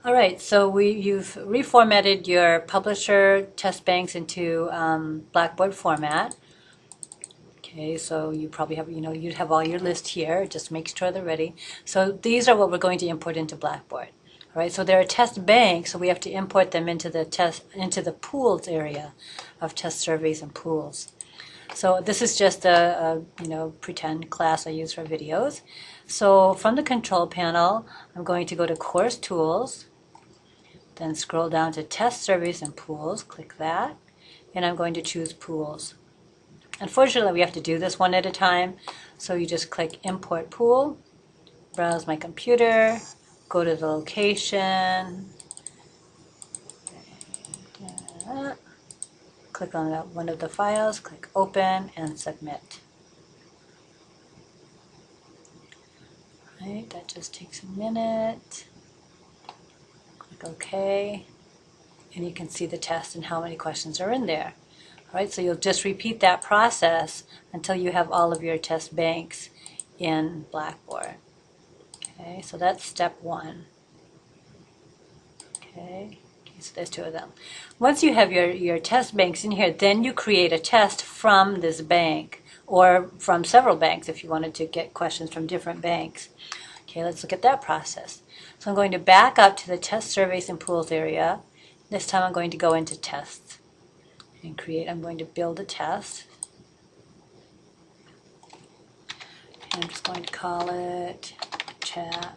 All right, so you've reformatted your publisher test banks into Blackboard format. Okay, so you probably have, you'd have all your list here. Just make sure they're ready. So these are what we're going to import into Blackboard. All right, so they're a test bank, so we have to import them into the pools area of test surveys and pools. So this is just a pretend class I use for videos. So from the control panel, I'm going to go to Course Tools, then scroll down to Test Surveys and Pools, click that, and I'm going to choose Pools. Unfortunately, we have to do this one at a time, so you just click Import Pool, browse my computer, go to the location, click on one of the files, click Open, and Submit. All right, that just takes a minute. Click OK, and you can see the test and how many questions are in there. All right, so you'll just repeat that process until you have all of your test banks in Blackboard. Okay, so that's step one. Okay, so there's two of them. Once you have your test banks in here, then you create a test from this bank, or from several banks if you wanted to get questions from different banks. Okay, let's look at that process. So I'm going to back up to the Test Surveys and Pools area. This time I'm going to go into Tests and I'm going to build a test. And I'm just going to call it Chapter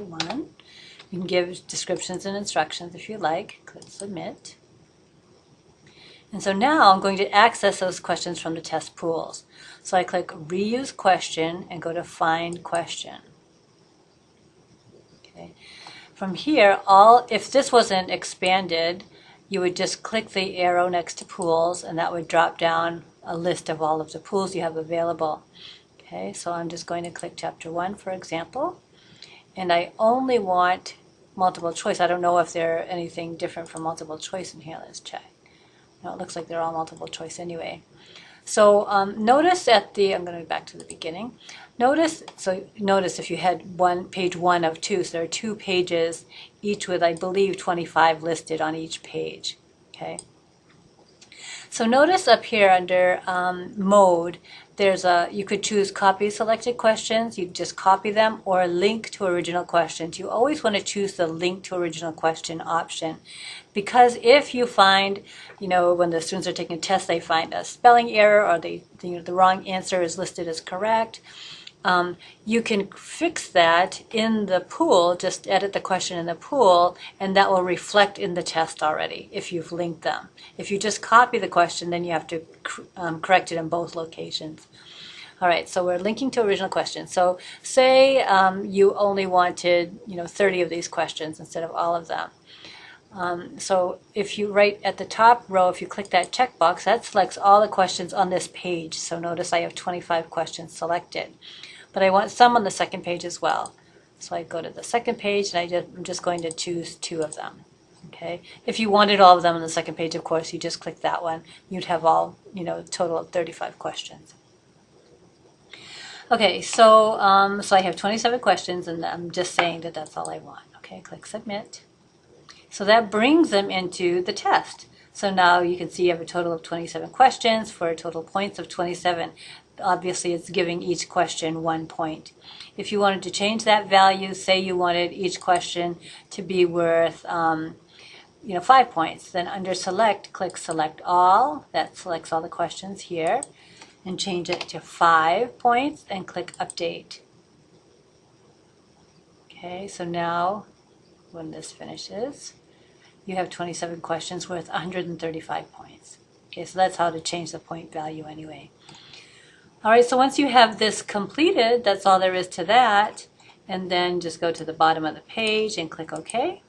1. You can give descriptions and instructions if you like. Click Submit. And so now I'm going to access those questions from the test pools. So I click Reuse Question and go to Find Question. Okay. From here, if this wasn't expanded, you would just click the arrow next to Pools, and that would drop down a list of all of the pools you have available. Okay, so I'm just going to click Chapter 1, for example, and I only want multiple choice. I don't know if there's anything different from multiple choice in here. Let's check. No, it looks like they're all multiple choice anyway. So notice I'm going to go back to the beginning. Notice if you had page 1 of 2, so there are 2 pages, each with, I believe, 25 listed on each page. Okay. So notice up here under Mode, you could choose Copy Selected Questions. You just copy them, or Link to Original Questions. You always want to choose the Link to Original Question option, because if you find, when the students are taking a test, they find a spelling error, or the wrong answer is listed as correct, you can fix that in the pool. Just edit the question in the pool, and that will reflect in the test already if you've linked them. If you just copy the question, then you have to correct it in both locations. All right, so we're linking to original questions. So say you only wanted 30 of these questions instead of all of them. So if you right at the top row, if you click that checkbox, that selects all the questions on this page. So notice I have 25 questions selected. But I want some on the second page as well. So I go to the second page, and I'm just going to choose 2 of them. Okay. If you wanted all of them on the second page, of course, you just click that one. You'd have all, a total of 35 questions. Okay, so I have 27 questions, and I'm just saying that that's all I want. Okay, click Submit. So that brings them into the test. So now you can see you have a total of 27 questions for a total points of 27. Obviously, it's giving each question 1 point. If you wanted to change that value, say you wanted each question to be worth 5 points, then under Select, click Select All. That selects all the questions here, and change it to 5 points, and click Update. Okay, so now when this finishes, you have 27 questions worth 135 points. Okay, so that's how to change the point value anyway. All right, so once you have this completed, that's all there is to that. And then just go to the bottom of the page and click OK.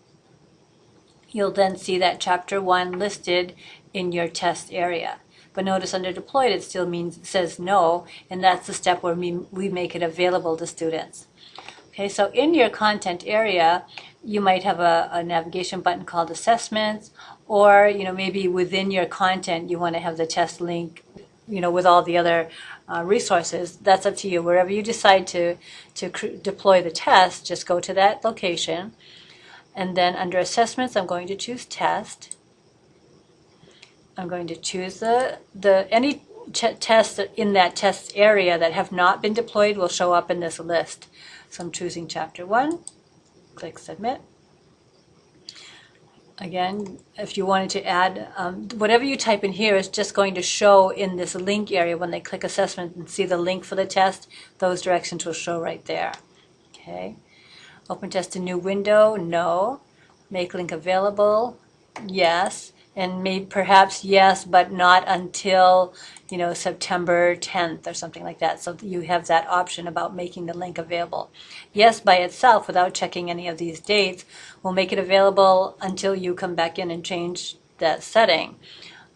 You'll then see that Chapter 1 listed in your test area. But notice under Deployed, it still says no, and that's the step where we make it available to students. Okay, so in your content area, you might have a navigation button called Assessments, or maybe within your content you want to have the test link with all the other resources. That's up to you. Wherever you decide to deploy the test, just go to that location. And then under assessments, I'm going to choose test. I'm going to choose any tests in that test area that have not been deployed will show up in this list. So I'm choosing chapter 1, click submit. Again, if you wanted to add, whatever you type in here is just going to show in this link area when they click assessment and see the link for the test, those directions will show right there. Okay. Open test to new window, no. Make link available, yes. And maybe perhaps yes, but not until, September 10th or something like that. So you have that option about making the link available. Yes, by itself, without checking any of these dates, will make it available until you come back in and change that setting.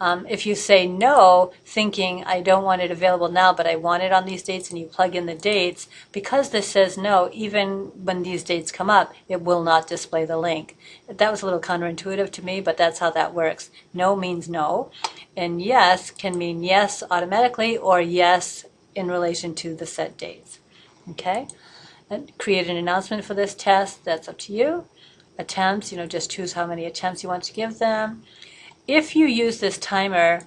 If you say no, thinking I don't want it available now, but I want it on these dates, and you plug in the dates, because this says no, even when these dates come up, it will not display the link. That was a little counterintuitive to me, but that's how that works. No means no, and yes can mean yes automatically or yes in relation to the set dates. Okay? And create an announcement for this test, that's up to you. Attempts, just choose how many attempts you want to give them. If you use this timer,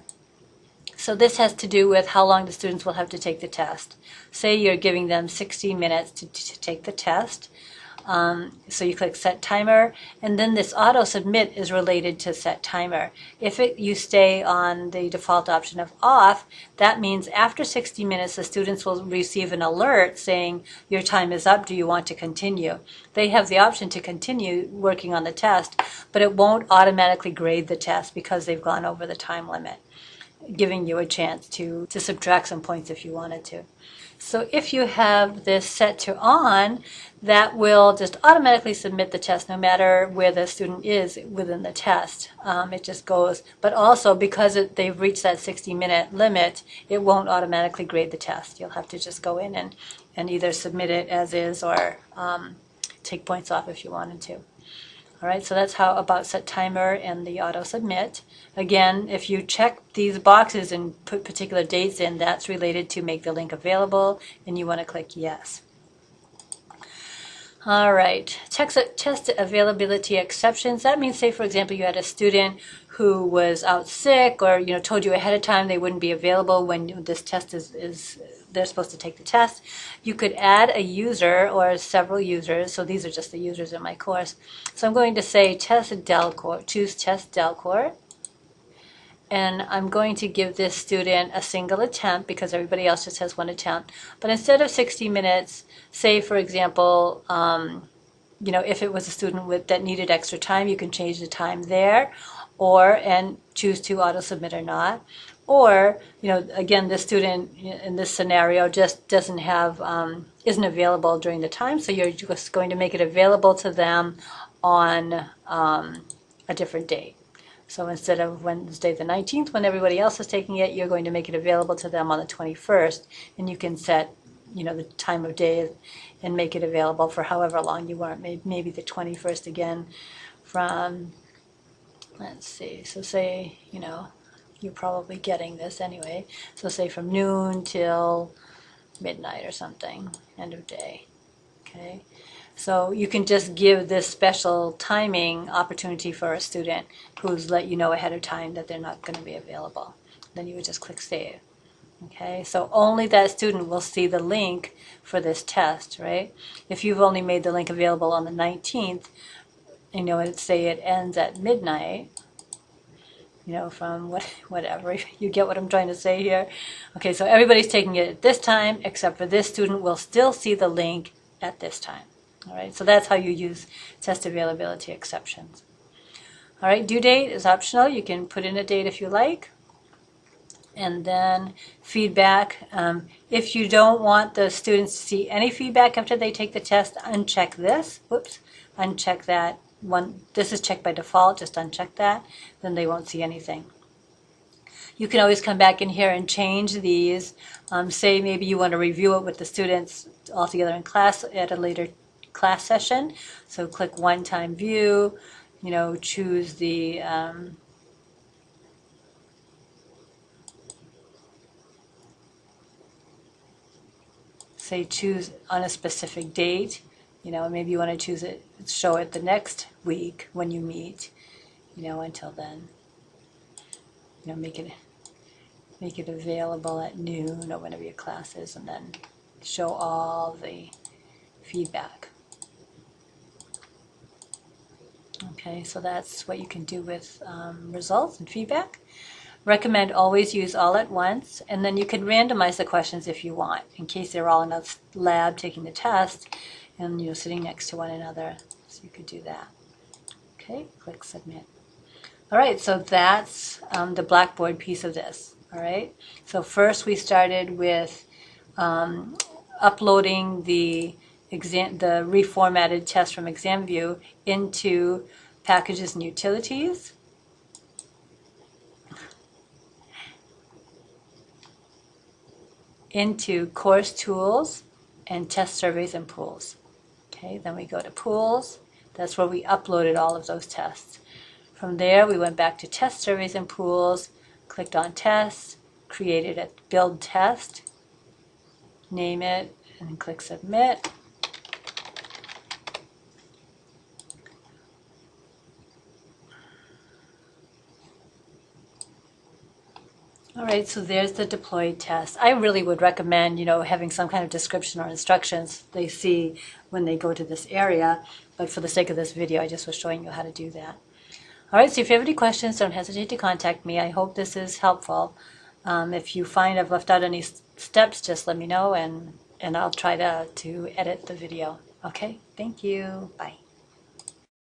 so this has to do with how long the students will have to take the test. Say you're giving them 60 minutes to take the test. So you click set timer, and then this auto submit is related to set timer. If you stay on the default option of off, that means after 60 minutes the students will receive an alert saying your time is up, do you want to continue? They have the option to continue working on the test, but it won't automatically grade the test because they've gone over the time limit, giving you a chance to subtract some points if you wanted to. So if you have this set to on, that will just automatically submit the test no matter where the student is within the test. It just goes, but also because they've reached that 60-minute limit, it won't automatically grade the test. You'll have to just go in and either submit it as is or take points off if you wanted to. All right, so that's how about set timer and the auto submit. Again, if you check these boxes and put particular dates in, that's related to make the link available, and you want to click yes. All right, test availability exceptions. That means, say for example, you had a student who was out sick, or told you ahead of time they wouldn't be available when this test is they're supposed to take the test. You could add a user or several users. So these are just the users in my course. So I'm going to say test Delcourt, choose test Delcourt. And I'm going to give this student a single attempt because everybody else just has one attempt. But instead of 60 minutes, say for example, if it was a student that needed extra time, you can change the time there, and choose to auto submit or not. Or, again, the student in this scenario just doesn't have, isn't available during the time, so you're just going to make it available to them on a different date. So instead of Wednesday the 19th, when everybody else is taking it, you're going to make it available to them on the 21st, and you can set, the time of day and make it available for however long you want. Maybe the 21st again from, let's see, so say, you're probably getting this anyway. So say from noon till midnight or something, end of day. Okay. So you can just give this special timing opportunity for a student who's let you know ahead of time that they're not going to be available. Then you would just click save. Okay, so only that student will see the link for this test, right? If you've only made the link available on the 19th, and say it ends at midnight, from whatever, you get what I'm trying to say here. Okay, so everybody's taking it at this time, except for this student will still see the link at this time. All right, so that's how you use test availability exceptions. All right, due date is optional. You can put in a date if you like. And then feedback. If you don't want the students to see any feedback after they take the test, uncheck this. Whoops, uncheck that one. This is checked by default, just uncheck that. Then they won't see anything. You can always come back in here and change these. Say maybe you want to review it with the students all together in class at a later class session. So click one-time view, choose the say choose on a specific date. Maybe you want to choose it, show it the next week when you meet. Until then, make it available at noon or whenever your class is, and then show all the feedback. Okay, so that's what you can do with results and feedback. Recommend always use all at once, and then you can randomize the questions if you want, in case they're all in a lab taking the test and sitting next to one another. So you could do that. Okay, click submit. All right, so that's the Blackboard piece of this. All right, so first we started with uploading the reformatted test from ExamView into Packages and Utilities. Into Course Tools and Test Surveys and Pools. Okay, then we go to Pools. That's where we uploaded all of those tests. From there, we went back to Test Surveys and Pools, clicked on Tests, created a build test, name it, and click Submit. All right, so there's the deployed test. I really would recommend, having some kind of description or instructions they see when they go to this area. But for the sake of this video, I just was showing you how to do that. All right, so if you have any questions, don't hesitate to contact me. I hope this is helpful. If you find I've left out any steps, just let me know, and I'll try to edit the video. Okay, thank you. Bye.